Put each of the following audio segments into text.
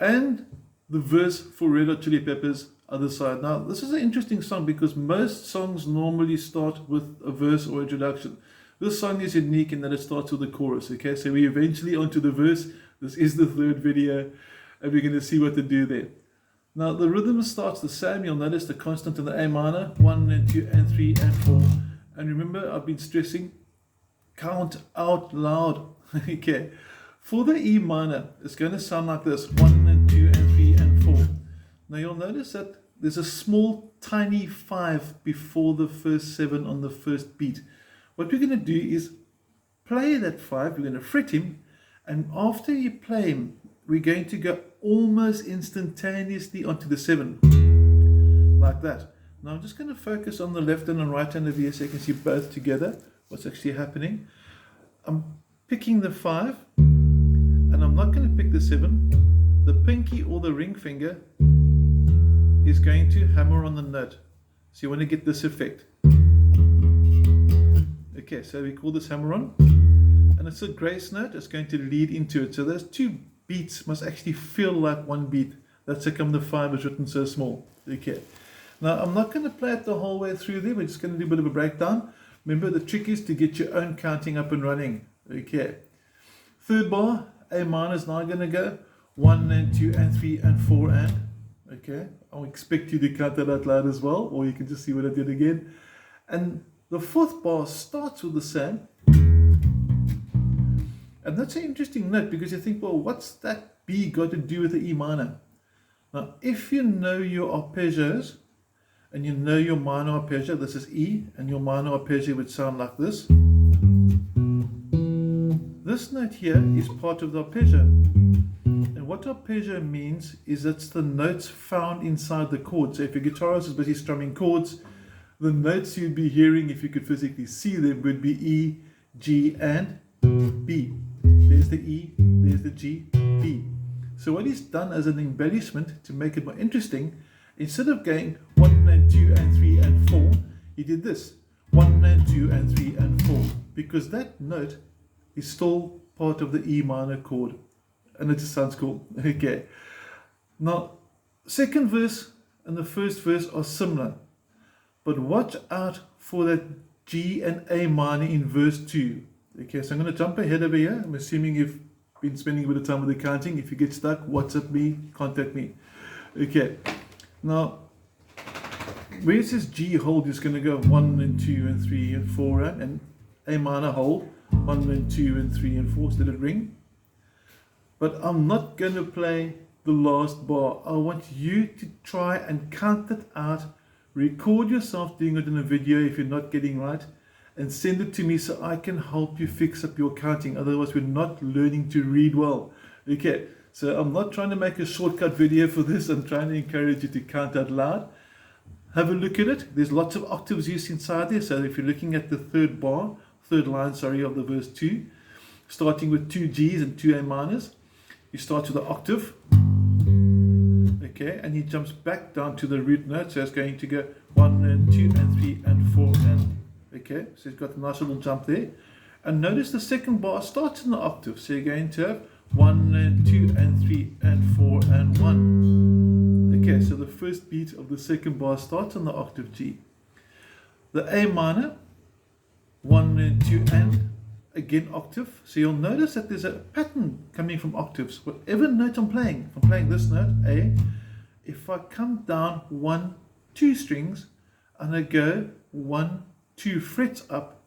and the verse for Red Hot Chili Peppers, Otherside. Now, this is an interesting song because most songs normally start with a verse or introduction. This song is unique in that it starts with the chorus, okay? So we eventually onto the verse. This is the third video, and we're going to see what to do there. Now, the rhythm starts the same. You'll notice the constant in the A minor, 1 and 2 and 3 and 4. And remember, I've been stressing, count out loud, okay? For the E minor, it's going to sound like this, 1 and 2 and 3 and 4. Now, you'll notice that there's a small, tiny 5 before the first 7 on the first beat. What we're going to do is play that 5, we're going to fret him, and after you play him, we're going to go almost instantaneously onto the 7, like that. Now I'm just going to focus on the left and the right hand of here so you can see both together, what's actually happening. I'm picking the 5, and I'm not going to pick the 7. The pinky or the ring finger is going to hammer on the note. So you want to get this effect. Okay, so we call this hammer on, and it's a grace note. It's going to lead into it. So those two beats must actually feel like one beat. That's how come the 5 is written so small. Okay. Now I'm not going to play it the whole way through there. We're just going to do a bit of a breakdown. Remember, the trick is to get your own counting up and running. Okay. Third bar, A minor is now going to go 1 and 2 and 3 and 4 and. Okay. I'll expect you to count that out loud as well, or you can just see what I did again. And the fourth bar starts with the same. And that's an interesting note because you think, well, what's that B got to do with the E minor? Now, if you know your arpeggios and you know your minor arpeggio, this is E, and your minor arpeggio would sound like this. This note here is part of the arpeggio. And what arpeggio means is it's the notes found inside the chord. So if your guitarist is busy strumming chords, the notes you'd be hearing, if you could physically see them, would be E, G, and B. There's the E, there's the G, B. So what he's done as an embellishment to make it more interesting, instead of going 1 and 2 and 3 and 4, he did this, 1 and 2 and 3 and 4, because that note is still part of the E minor chord, and it just sounds cool. Okay. Now, second verse and the first verse are similar, but watch out for that G and A minor in verse 2. Okay, so I'm going to jump ahead over here. I'm assuming you've been spending a bit of time with the counting. If you get stuck, WhatsApp me, contact me. Okay, now, where it says G hold, it's going to go 1 and 2 and 3 and 4 and A minor hold, 1 and 2 and 3 and 4, so let it ring. But I'm not going to play the last bar. I want you to try and count it out. Record yourself doing it in a video if you're not getting right, and send it to me so I can help you fix up your counting. Otherwise, we're not learning to read well. Okay, so I'm not trying to make a shortcut video for this. I'm trying to encourage you to count out loud. Have a look at it. There's lots of octaves used inside there. So if you're looking at the third line, of the verse 2, starting with 2 G's and 2 A minors, you start with the octave. Okay, and he jumps back down to the root note. So it's going to go 1 and 2 and 3 and 4 and. Okay, so it's got a nice little jump there. And notice the second bar starts in the octave. So you're going to have 1 and 2 and 3 and 4 and 1. Okay, so the first beat of the second bar starts on the octave G. The A minor, 1 and 2 and, again octave. So you'll notice that there's a pattern coming from octaves. Whatever note I'm playing, if I'm playing this note, A, if I come down 1, 2 strings, and I go 1, 2 frets up,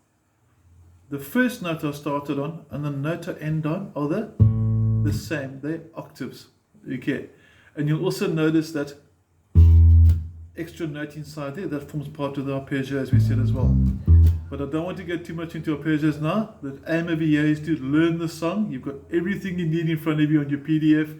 the first note I started on and the note I end on are the same. They're octaves. Okay, and you'll also notice that extra note inside there that forms part of the arpeggio, as we said as well. But I don't want to get too much into arpeggios now. The aim over here is to learn the song. You've got everything you need in front of you on your PDF.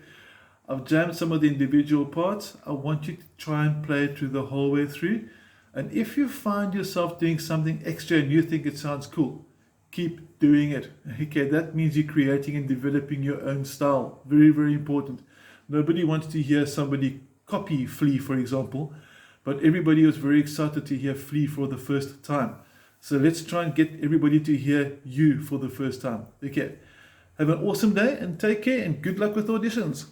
I've jammed some of the individual parts. I want you to try and play it through the whole way through. And if you find yourself doing something extra and you think it sounds cool, keep doing it. Okay, that means you're creating and developing your own style. Very, very important. Nobody wants to hear somebody copy Flea, for example, but everybody was very excited to hear Flea for the first time. So let's try and get everybody to hear you for the first time. Okay, have an awesome day and take care and good luck with auditions.